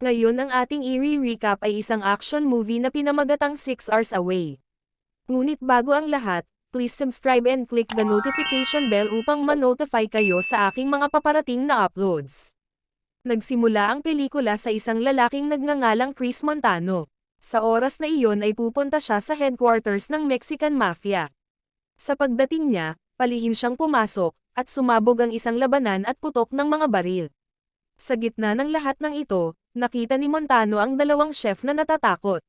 Ngayon ang ating i-recap ay isang action movie na pinamagatang 6 Hours Away. Ngunit bago ang lahat, please subscribe and click the notification bell upang ma-notify kayo sa aking mga paparating na uploads. Nagsimula ang pelikula sa isang lalaking nagngangalang Chris Montano. Sa oras na iyon ay pupunta siya sa headquarters ng Mexican Mafia. Sa pagdating niya, palihim siyang pumasok, at sumabog ang isang labanan at putok ng mga baril. Sa gitna ng lahat ng ito, nakita ni Montano ang dalawang chef na natatakot.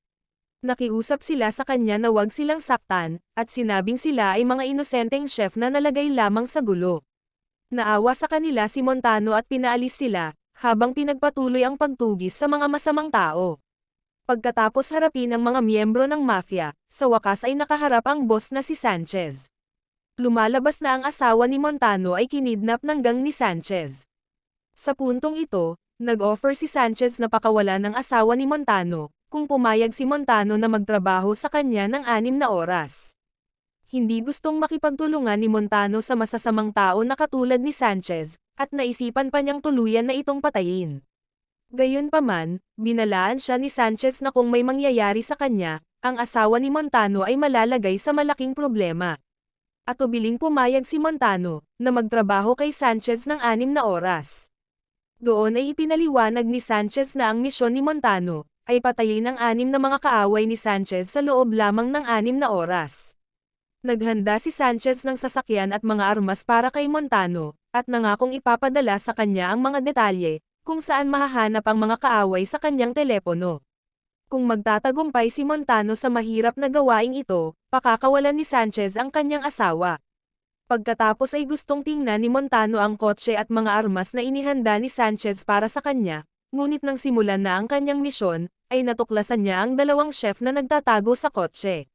Nakiusap sila sa kanya na huwag silang saktan, at sinabing sila ay mga inosenteng chef na nalagay lamang sa gulo. Naawa sa kanila si Montano at pinaalis sila, habang pinagpatuloy ang pagtugis sa mga masamang tao. Pagkatapos harapin ang mga miyembro ng mafia, sa wakas ay nakaharap ang boss na si Sanchez. Lumalabas na ang asawa ni Montano ay kinidnap ng gang ni Sanchez. Sa puntong ito, nag-offer si Sanchez na pakawalan ng asawa ni Montano, kung pumayag si Montano na magtrabaho sa kanya ng 6 na oras. Hindi gustong makipagtulungan ni Montano sa masasamang tao na katulad ni Sanchez, at naisipan pa niyang tuluyan na itong patayin. Gayunpaman, binalaan siya ni Sanchez na kung may mangyayari sa kanya, ang asawa ni Montano ay malalagay sa malaking problema. At ubiling pumayag si Montano, na magtrabaho kay Sanchez ng 6 na oras. Doon ay ipinaliwanag ni Sanchez na ang misyon ni Montano, ay patayin ang 6 na mga kaaway ni Sanchez sa loob lamang ng 6 na oras. Naghanda si Sanchez ng sasakyan at mga armas para kay Montano, at nangakong ipapadala sa kanya ang mga detalye, kung saan mahahanap ang mga kaaway sa kanyang telepono. Kung magtatagumpay si Montano sa mahirap na gawaing ito, pakakawalan ni Sanchez ang kanyang asawa. Pagkatapos ay gustong tingnan ni Montano ang kotse at mga armas na inihanda ni Sanchez para sa kanya, ngunit nang simulan na ang kanyang misyon, ay natuklasan niya ang dalawang chef na nagtatago sa kotse.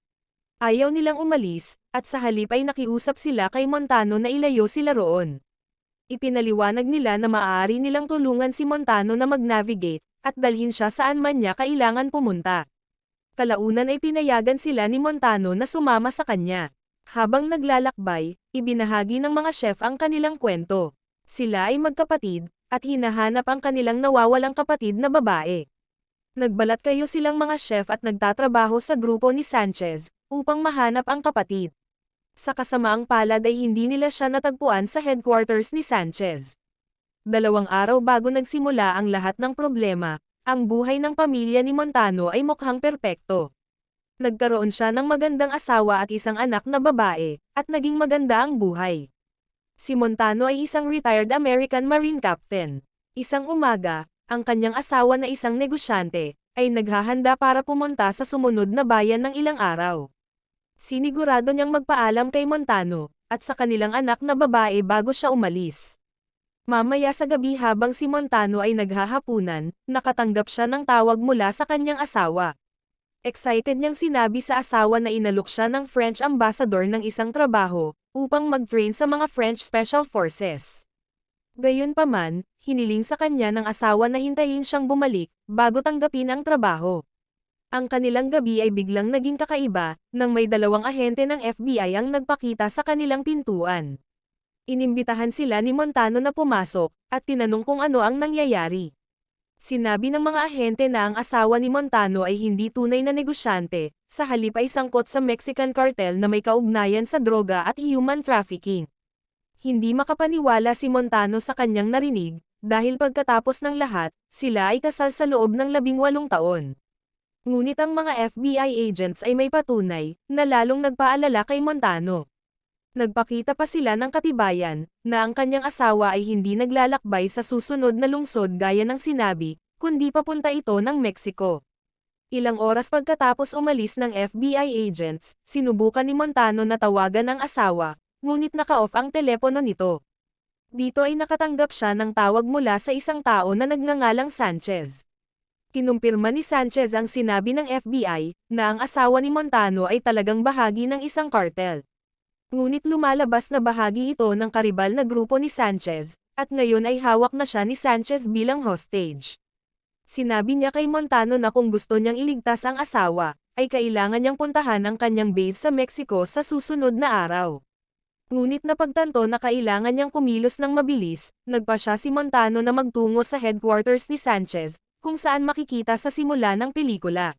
Ayaw nilang umalis, at sa halip ay nakiusap sila kay Montano na ilayo sila roon. Ipinaliwanag nila na maaari nilang tulungan si Montano na mag-navigate, at dalhin siya saan man niya kailangan pumunta. Kalaunan ay pinayagan sila ni Montano na sumama sa kanya. Habang naglalakbay, ibinahagi ng mga chef ang kanilang kwento. Sila ay magkapatid, at hinahanap ang kanilang nawawalang kapatid na babae. Nagbalat kayo silang mga chef at nagtatrabaho sa grupo ni Sanchez, upang mahanap ang kapatid. Sa kasamaang palad ay hindi nila siya natagpuan sa headquarters ni Sanchez. 2 araw bago nagsimula ang lahat ng problema, ang buhay ng pamilya ni Montano ay mukhang perpekto. Nagkaroon siya ng magandang asawa at isang anak na babae, at naging maganda ang buhay. Si Montano ay isang retired American Marine Captain. Isang umaga, ang kanyang asawa na isang negosyante, ay naghahanda para pumunta sa sumunod na bayan ng ilang araw. Sinigurado niyang magpaalam kay Montano, at sa kanilang anak na babae bago siya umalis. Mamaya sa gabi habang si Montano ay naghahapunan, nakatanggap siya ng tawag mula sa kanyang asawa. Excited niyang sinabi sa asawa na inalok siya ng French ambassador ng isang trabaho, upang mag-train sa mga French Special Forces. Gayunpaman, hiniling sa kanya ng asawa na hintayin siyang bumalik, bago tanggapin ang trabaho. Ang kanilang gabi ay biglang naging kakaiba, nang may 2 ahente ng FBI ang nagpakita sa kanilang pintuan. Inimbitahan sila ni Montano na pumasok, at tinanong kung ano ang nangyayari. Sinabi ng mga ahente na ang asawa ni Montano ay hindi tunay na negosyante, sa halip ay sangkot sa Mexican cartel na may kaugnayan sa droga at human trafficking. Hindi makapaniwala si Montano sa kanyang narinig, dahil pagkatapos ng lahat, sila ay kasal sa loob ng 18 taon. Ngunit ang mga FBI agents ay may patunay, na lalong nagpaalala kay Montano. Nagpakita pa sila ng katibayan, na ang kanyang asawa ay hindi naglalakbay sa susunod na lungsod gaya ng sinabi, kundi papunta ito ng Mexico. Ilang oras pagkatapos umalis ng FBI agents, sinubukan ni Montano na tawagan ang asawa, ngunit naka-off ang telepono nito. Dito ay nakatanggap siya ng tawag mula sa isang tao na nagngangalang Sanchez. Kinumpirma ni Sanchez ang sinabi ng FBI, na ang asawa ni Montano ay talagang bahagi ng isang cartel. Ngunit lumalabas na bahagi ito ng karibal na grupo ni Sanchez, at ngayon ay hawak na siya ni Sanchez bilang hostage. Sinabi niya kay Montano na kung gusto niyang iligtas ang asawa, ay kailangan niyang puntahan ang kanyang base sa Mexico sa susunod na araw. Ngunit napagtanto na kailangan niyang kumilos ng mabilis, nagpa siya si Montano na magtungo sa headquarters ni Sanchez, kung saan makikita sa simula ng pelikula.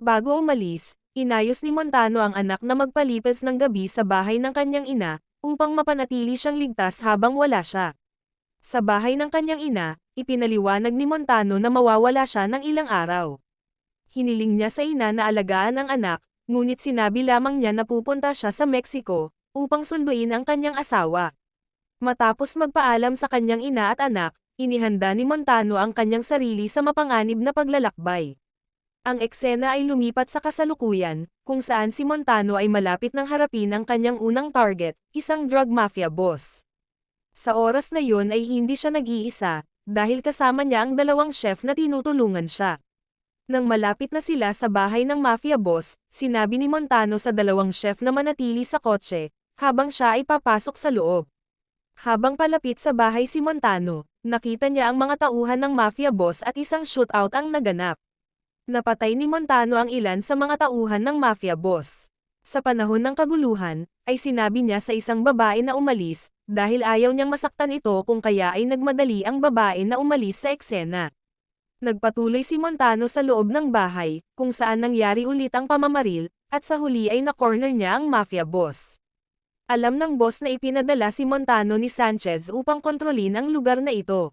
Bago umalis, inayos ni Montano ang anak na magpalipas ng gabi sa bahay ng kanyang ina, upang mapanatili siyang ligtas habang wala siya. Sa bahay ng kanyang ina, ipinaliwanag ni Montano na mawawala siya ng ilang araw. Hiniling niya sa ina na alagaan ang anak, ngunit sinabi lamang niya na pupunta siya sa Mexico, upang sunduin ang kanyang asawa. Matapos magpaalam sa kanyang ina at anak, inihanda ni Montano ang kanyang sarili sa mapanganib na paglalakbay. Ang eksena ay lumipat sa kasalukuyan, kung saan si Montano ay malapit ng harapin ang kanyang unang target, isang drug mafia boss. Sa oras na yun ay hindi siya nag-iisa, dahil kasama niya ang dalawang chef na tinutulungan siya. Nang malapit na sila sa bahay ng mafia boss, sinabi ni Montano sa dalawang chef na manatili sa kotse, habang siya ay papasok sa loob. Habang palapit sa bahay si Montano, nakita niya ang mga tauhan ng mafia boss at isang shootout ang naganap. Napatay ni Montano ang ilan sa mga tauhan ng mafia boss. Sa panahon ng kaguluhan, ay sinabi niya sa isang babae na umalis, dahil ayaw niyang masaktan ito kung kaya ay nagmadali ang babae na umalis sa eksena. Nagpatuloy si Montano sa loob ng bahay, kung saan nangyari ulit ang pamamaril, at sa huli ay na-corner niya ang mafia boss. Alam ng boss na ipinadala si Montano ni Sanchez upang kontrolin ang lugar na ito.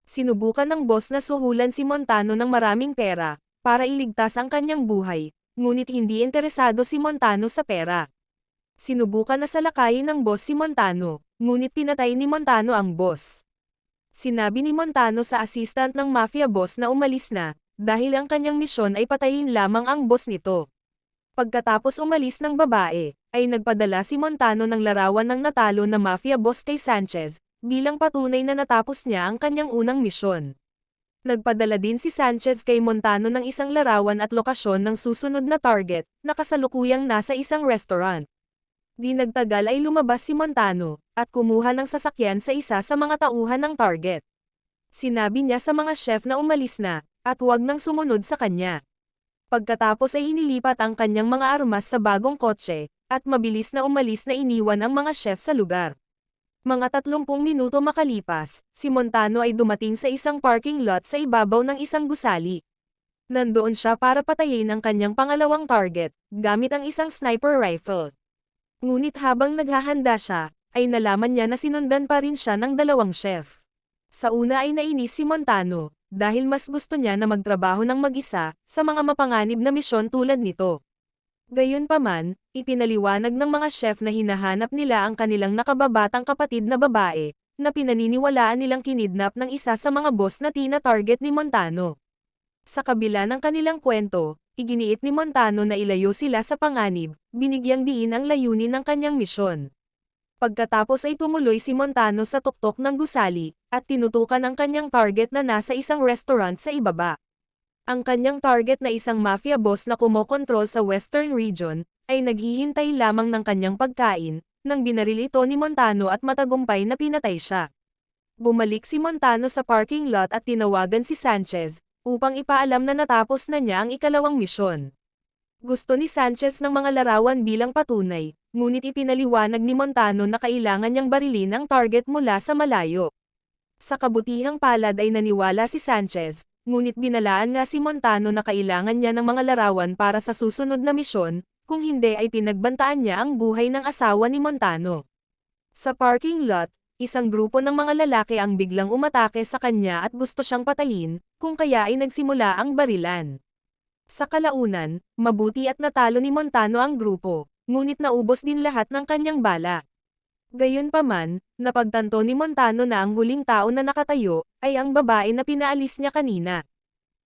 Sinubukan ng boss na suhulan si Montano ng maraming pera, para iligtas ang kanyang buhay, ngunit hindi interesado si Montano sa pera. Sinubukan na salakayin ng boss si Montano, ngunit pinatay ni Montano ang boss. Sinabi ni Montano sa assistant ng mafia boss na umalis na, dahil ang kanyang misyon ay patayin lamang ang boss nito. Pagkatapos umalis ng babae, ay nagpadala si Montano ng larawan ng natalo na mafia boss kay Sanchez, bilang patunay na natapos niya ang kanyang unang misyon. Nagpadala din si Sanchez kay Montano ng isang larawan at lokasyon ng susunod na target, na kasalukuyang nasa isang restaurant. Di nagtagal ay lumabas si Montano, at kumuha ng sasakyan sa isa sa mga tauhan ng target. Sinabi niya sa mga chef na umalis na, at huwag nang sumunod sa kanya. Pagkatapos ay inilipat ang kanyang mga armas sa bagong kotse, at mabilis na umalis na iniwan ang mga chef sa lugar. Mga 30 minuto makalipas, si Montano ay dumating sa isang parking lot sa ibabaw ng isang gusali. Nandoon siya para patayin ang kanyang pangalawang target, gamit ang isang sniper rifle. Ngunit habang naghahanda siya, ay nalaman niya na sinundan pa rin siya ng dalawang chef. Sa una ay nainis si Montano, dahil mas gusto niya na magtrabaho ng mag-isa, sa mga mapanganib na misyon tulad nito. Gayunpaman, ipinaliwanag ng mga chef na hinahanap nila ang kanilang nakababatang kapatid na babae, na pinaniniwalaan nilang kinidnap ng isa sa mga boss na tina-target ni Montano. Sa kabila ng kanilang kwento, iginiit ni Montano na ilayo sila sa panganib, binigyang diin ang layunin ng kanyang misyon. Pagkatapos ay tumuloy si Montano sa tuktok ng gusali, at tinutukan ang kanyang target na nasa isang restaurant sa ibaba. Ang kanyang target na isang mafia boss na kumokontrol sa Western Region, ay naghihintay lamang ng kanyang pagkain, nang binaril ito ni Montano at matagumpay na pinatay siya. Bumalik si Montano sa parking lot at tinawagan si Sanchez, upang ipaalam na natapos na niya ang ikalawang misyon. Gusto ni Sanchez ng mga larawan bilang patunay, ngunit ipinaliwanag ni Montano na kailangan niyang barilin ang target mula sa malayo. Sa kabutihang palad ay naniwala si Sanchez, ngunit binalaan nga si Montano na kailangan niya ng mga larawan para sa susunod na misyon, kung hindi ay pinagbantaan niya ang buhay ng asawa ni Montano. Sa parking lot, isang grupo ng mga lalaki ang biglang umatake sa kanya at gusto siyang patayin, kung kaya ay nagsimula ang barilan. Sa kalaunan, mabuti at natalo ni Montano ang grupo, ngunit naubos din lahat ng kanyang bala. Gayunpaman, napagtanto ni Montano na ang huling tao na nakatayo, ay ang babae na pinaalis niya kanina.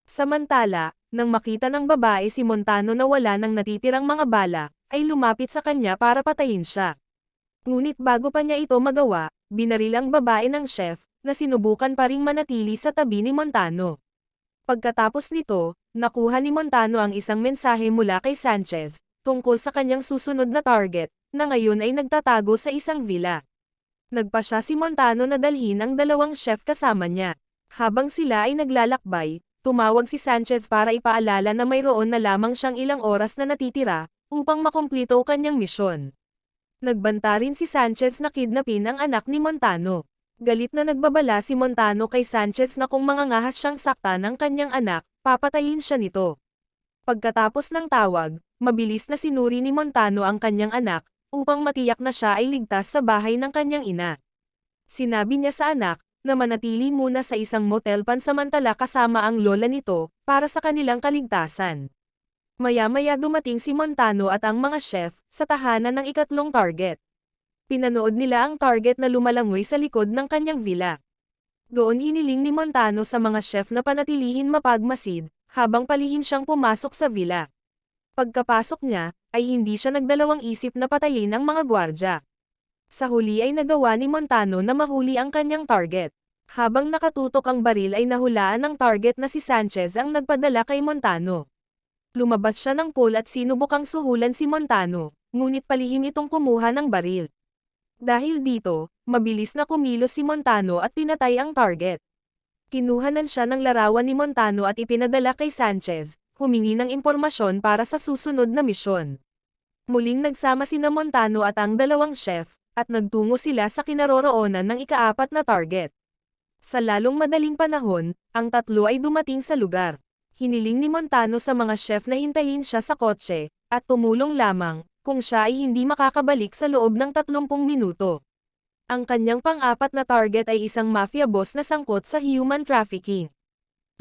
Samantala, nang makita ng babae si Montano na wala ng natitirang mga bala, ay lumapit sa kanya para patayin siya. Ngunit bago pa niya ito magawa, binaril ang babae ng chef, na sinubukan pa ring manatili sa tabi ni Montano. Pagkatapos nito, nakuha ni Montano ang isang mensahe mula kay Sanchez, tungkol sa kanyang susunod na target, na ngayon ay nagtatago sa isang villa. Nagpa siya si Montano na dalhin ang dalawang chef kasama niya. Habang sila ay naglalakbay, tumawag si Sanchez para ipaalala na mayroon na lamang siyang ilang oras na natitira, upang makumplito kanyang misyon. Nagbanta rin si Sanchez na kidnapin ang anak ni Montano. Galit na nagbabala si Montano kay Sanchez na kung mangangahas siyang saktan ng kanyang anak, papatayin siya nito. Pagkatapos ng tawag, mabilis na sinuri ni Montano ang kanyang anak, upang matiyak na siya ay ligtas sa bahay ng kanyang ina. Sinabi niya sa anak, na manatili muna sa isang motel pansamantala kasama ang lola nito, para sa kanilang kaligtasan. Maya-maya dumating si Montano at ang mga chef, sa tahanan ng ikatlong target. Pinanood nila ang target na lumalangoy sa likod ng kanyang villa. Doon hiniling ni Montano sa mga chef na panatilihin mapagmasid, habang palihim siyang pumasok sa villa. Pagkapasok niya, ay hindi siya nagdalawang isip na patayin ang mga gwardya. Sa huli ay nagawa ni Montano na mahuli ang kanyang target. Habang nakatutok ang baril ay nahulaan ng target na si Sanchez ang nagpadala kay Montano. Lumabas siya ng pool at sinubukang suhulan si Montano, ngunit palihim itong kumuha ng baril. Dahil dito, mabilis na kumilos si Montano at pinatay ang target. Kinuhanan siya ng larawan ni Montano at ipinadala kay Sanchez, humingi ng impormasyon para sa susunod na misyon. Muling nagsama sina Montano at ang dalawang chef, at nagtungo sila sa kinaroroonan ng ikaapat na target. Sa lalong madaling panahon, ang tatlo ay dumating sa lugar. Hiniling ni Montano sa mga chef na hintayin siya sa kotse, at tumulong lamang, kung siya ay hindi makakabalik sa loob ng 30 minuto. Ang kanyang pang-apat na target ay isang mafia boss na sangkot sa human trafficking.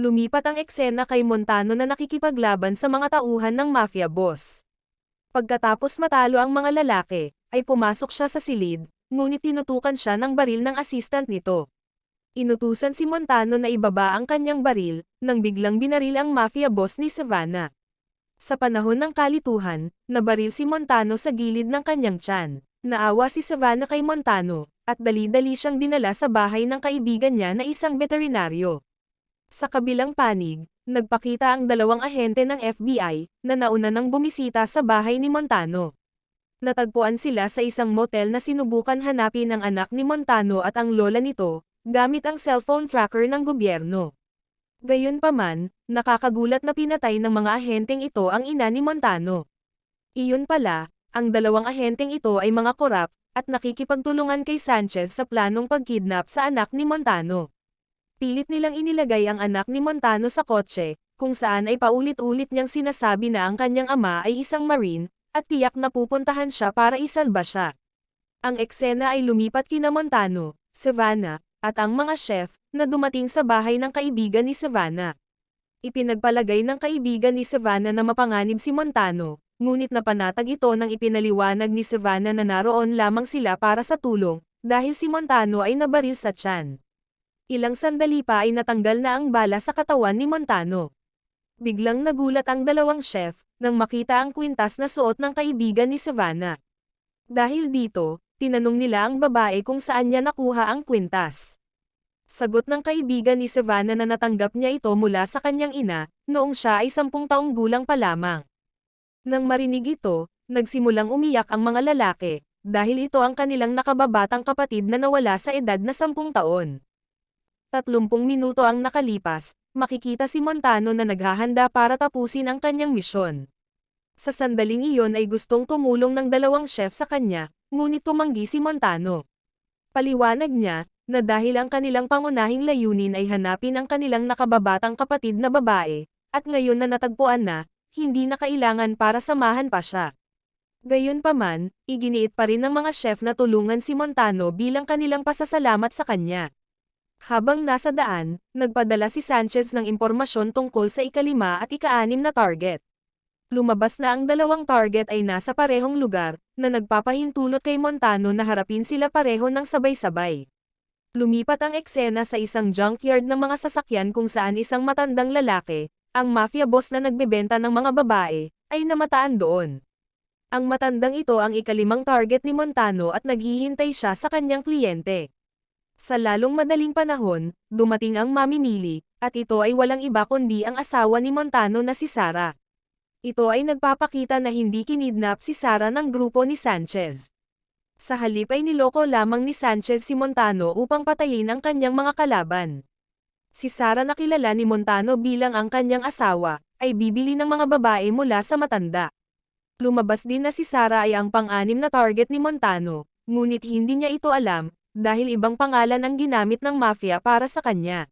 Lumipat ang eksena kay Montano na nakikipaglaban sa mga tauhan ng mafia boss. Pagkatapos matalo ang mga lalaki, ay pumasok siya sa silid, ngunit tinutukan siya ng baril ng assistant nito. Inutusan si Montano na ibaba ang kanyang baril, nang biglang binaril ang mafia boss ni Savannah. Sa panahon ng kalituhan, nabaril si Montano sa gilid ng kanyang tiyan. Naawa si Savannah kay Montano, at dali-dali siyang dinala sa bahay ng kaibigan niya na isang veterinaryo. Sa kabilang panig, nagpakita ang dalawang ahente ng FBI, na nauna nang bumisita sa bahay ni Montano. Natagpuan sila sa isang motel na sinubukan hanapin ng anak ni Montano at ang lola nito, gamit ang cellphone tracker ng gobyerno. Gayunpaman, nakakagulat na pinatay ng mga ahenteng ito ang ina ni Montano. Iyon pala, ang dalawang ahenteng ito ay mga korap, at nakikipagtulungan kay Sanchez sa planong pagkidnap sa anak ni Montano. Pilit nilang inilagay ang anak ni Montano sa kotse, kung saan ay paulit-ulit niyang sinasabi na ang kanyang ama ay isang marine, at tiyak na pupuntahan siya para isalba siya. Ang eksena ay lumipat kina Montano, Savannah, at ang mga chef, na dumating sa bahay ng kaibigan ni Savannah. Ipinagpalagay ng kaibigan ni Savannah na mapanganib si Montano, ngunit napanatag ito nang ipinaliwanag ni Savannah na naroon lamang sila para sa tulong, dahil si Montano ay nabaril sa tiyan. Ilang sandali pa ay natanggal na ang bala sa katawan ni Montano. Biglang nagulat ang dalawang chef, nang makita ang kwintas na suot ng kaibigan ni Savannah. Dahil dito, tinanong nila ang babae kung saan niya nakuha ang kwintas. Sagot ng kaibigan ni Savannah na natanggap niya ito mula sa kanyang ina, noong siya ay 10 taong gulang pa lamang. Nang marinig ito, nagsimulang umiyak ang mga lalaki, dahil ito ang kanilang nakababatang kapatid na nawala sa edad na 10 taon. 30 minuto ang nakalipas, makikita si Montano na naghahanda para tapusin ang kanyang misyon. Sa sandaling iyon ay gustong tumulong ng dalawang chef sa kanya, ngunit tumanggi si Montano. Paliwanag niya, na dahil ang kanilang pangunahing layunin ay hanapin ang kanilang nakababatang kapatid na babae, at ngayon na natagpuan na, hindi na kailangan para samahan pa siya. Gayunpaman, iginiit pa rin ng mga chef na tulungan si Montano bilang kanilang pasasalamat sa kanya. Habang nasa daan, nagpadala si Sanchez ng impormasyon tungkol sa ika-5 at ika-6 na target. Lumabas na ang dalawang target ay nasa parehong lugar, na nagpapahintulot kay Montano na harapin sila pareho ng sabay-sabay. Lumipat ang eksena sa isang junkyard ng mga sasakyan kung saan isang matandang lalaki, ang mafia boss na nagbebenta ng mga babae, ay namataan doon. Ang matandang ito ang ika-5 target ni Montano at naghihintay siya sa kanyang kliyente. Sa lalong madaling panahon, dumating ang mamimili, at ito ay walang iba kundi ang asawa ni Montano na si Sarah. Ito ay nagpapakita na hindi kinidnap si Sarah ng grupo ni Sanchez. Sa halip ay niloko lamang ni Sanchez si Montano upang patayin ang kanyang mga kalaban. Si Sarah na kilala ni Montano bilang ang kanyang asawa, ay bibili ng mga babae mula sa matanda. Lumabas din na si Sarah ay ang pang-6 na target ni Montano, ngunit hindi niya ito alam, dahil ibang pangalan ang ginamit ng mafia para sa kanya.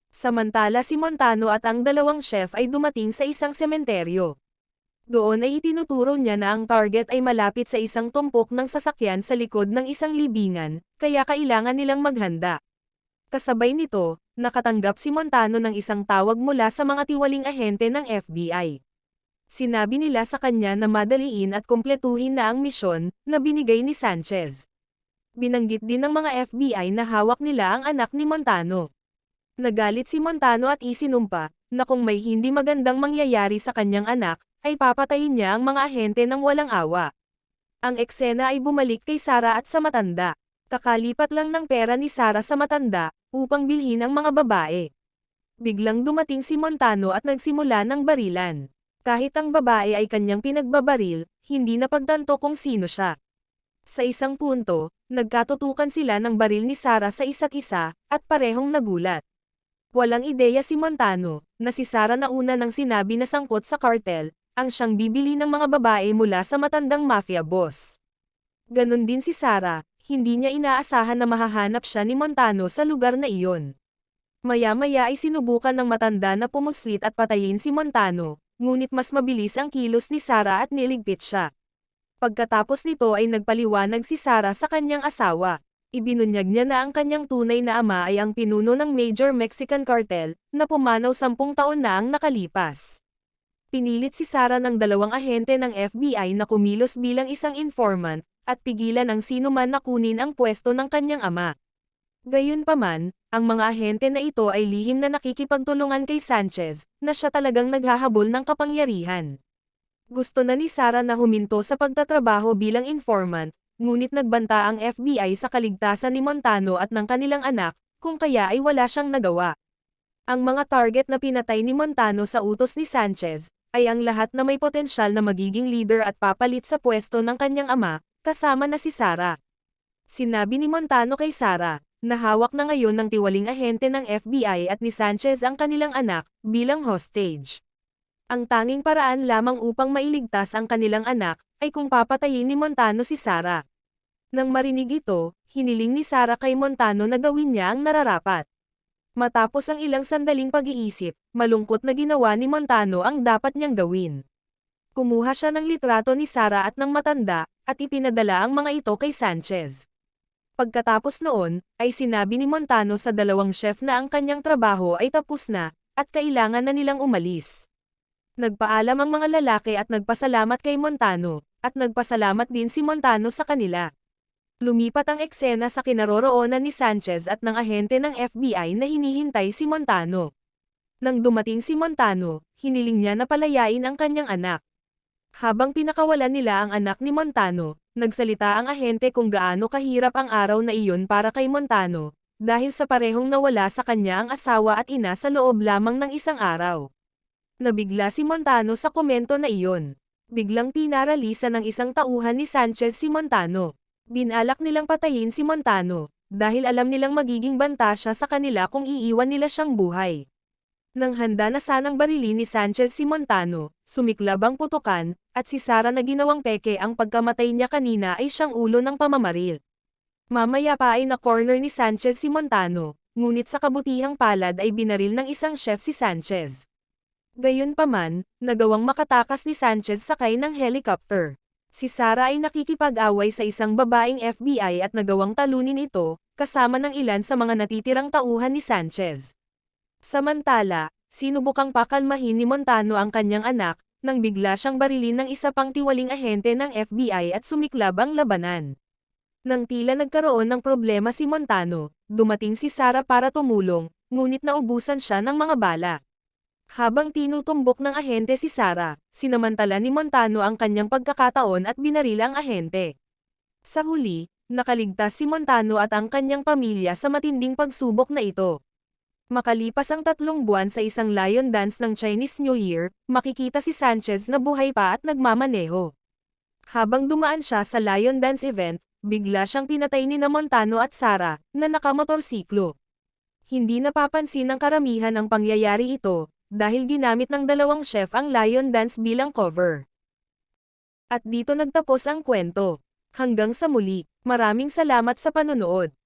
Samantala si Montano at ang dalawang chef ay dumating sa isang sementeryo. Doon ay itinuturo niya na ang target ay malapit sa isang tumpok ng sasakyan sa likod ng isang libingan, kaya kailangan nilang maghanda. Kasabay nito, nakatanggap si Montano ng isang tawag mula sa mga tiwaling ahente ng FBI. Sinabi nila sa kanya na madaliin at kumpletuhin na ang misyon na binigay ni Sanchez. Binanggit din ng mga FBI na hawak nila ang anak ni Montano. Nagalit si Montano at isinumpa na kung may hindi magandang mangyayari sa kanyang anak, ay papatayin niya ang mga ahente ng walang awa. Ang eksena ay bumalik kay Sarah at sa matanda. Kakalipat lang ng pera ni Sarah sa matanda, upang bilhin ang mga babae. Biglang dumating si Montano at nagsimula ng barilan. Kahit ang babae ay kanyang pinagbabaril, hindi napagtanto kung sino siya. Sa isang punto, nagkatutukan sila ng baril ni Sarah sa isa't isa, at parehong nagulat. Walang ideya si Montano, na si Sarah na una nang sinabi na sangkot sa cartel, ang siyang bibili ng mga babae mula sa matandang mafia boss. Ganon din si Sarah, hindi niya inaasahan na mahahanap siya ni Montano sa lugar na iyon. Maya-maya ay sinubukan ng matanda na pumuslit at patayin si Montano, ngunit mas mabilis ang kilos ni Sarah at niligpit siya. Pagkatapos nito ay nagpaliwanag si Sarah sa kanyang asawa. Ibinunyag niya na ang kanyang tunay na ama ay ang pinuno ng major Mexican cartel, na pumanaw 10 taon na ang nakalipas. Pinilit si Sarah ng dalawang ahente ng FBI na kumilos bilang isang informant, at pigilan ang sinuman na kunin ang pwesto ng kanyang ama. Gayunpaman, ang mga ahente na ito ay lihim na nakikipagtulungan kay Sanchez, na siya talagang naghahabol ng kapangyarihan. Gusto na ni Sarah na huminto sa pagtatrabaho bilang informant, ngunit nagbanta ang FBI sa kaligtasan ni Montano at ng kanilang anak, kung kaya ay wala siyang nagawa. Ang mga target na pinatay ni Montano sa utos ni Sanchez, ay ang lahat na may potensyal na magiging leader at papalit sa pwesto ng kanyang ama, kasama na si Sarah. Sinabi ni Montano kay Sarah, na hawak na ngayon ng tiwaling ahente ng FBI at ni Sanchez ang kanilang anak, bilang hostage. Ang tanging paraan lamang upang mailigtas ang kanilang anak, ay kung papatayin ni Montano si Sarah. Nang marinig ito, hiniling ni Sarah kay Montano na gawin niya ang nararapat. Matapos ang ilang sandaling pag-iisip, malungkot na ginawa ni Montano ang dapat niyang gawin. Kumuha siya ng litrato ni Sarah at ng matanda, at ipinadala ang mga ito kay Sanchez. Pagkatapos noon, ay sinabi ni Montano sa dalawang chef na ang kanyang trabaho ay tapos na, at kailangan na nilang umalis. Nagpaalam ang mga lalaki at nagpasalamat kay Montano, at nagpasalamat din si Montano sa kanila. Lumipat ang eksena sa kinaroroonan ni Sanchez at ng ahente ng FBI na hinihintay si Montano. Nang dumating si Montano, hiniling niya na palayain ang kanyang anak. Habang pinakawalan nila ang anak ni Montano, nagsalita ang ahente kung gaano kahirap ang araw na iyon para kay Montano, dahil sa parehong nawala sa kanya ang asawa at ina sa loob lamang ng isang araw. Nabigla si Montano sa komento na iyon. Biglang pinaralisa ng isang tauhan ni Sanchez si Montano. Binalak nilang patayin si Montano, dahil alam nilang magiging banta siya sa kanila kung iiwan nila siyang buhay. Nang handa na sanang barilin ni Sanchez si Montano, sumiklab ang putukan, at si Sarah na ginawang peke ang pagkamatay niya kanina ay siyang ulo ng pamamaril. Mamaya pa ay na-corner ni Sanchez si Montano, ngunit sa kabutihang palad ay binaril ng isang chef si Sanchez. Gayunpaman, nagawang makatakas ni Sanchez sakay ng helicopter. Si Sarah ay nakikipag-away sa isang babaeng FBI at nagawang talunin ito, kasama ng ilan sa mga natitirang tauhan ni Sanchez. Samantala, sinubukang pakalmahin ni Montano ang kanyang anak, nang bigla siyang barilin ng isa pang tiwaling ahente ng FBI at sumiklab ang labanan. Nang tila nagkaroon ng problema si Montano, dumating si Sarah para tumulong, ngunit naubusan siya ng mga bala. Habang tinutumbok ng ahente si Sarah, sinamantala ni Montano ang kanyang pagkakataon at binaril ang ahente. Sa huli, nakaligtas si Montano at ang kanyang pamilya sa matinding pagsubok na ito. Makalipas ang 3 buwan sa isang lion dance ng Chinese New Year, makikita si Sanchez na buhay pa at nagmamaneho. Habang dumaan siya sa lion dance event, bigla siyang pinatay ni Montano at Sarah, na nakamotorsiklo. Hindi napapansin ng karamihan ang pangyayari ito, dahil ginamit ng dalawang chef ang lion dance bilang cover. At dito nagtapos ang kwento. Hanggang sa muli, maraming salamat sa panonood.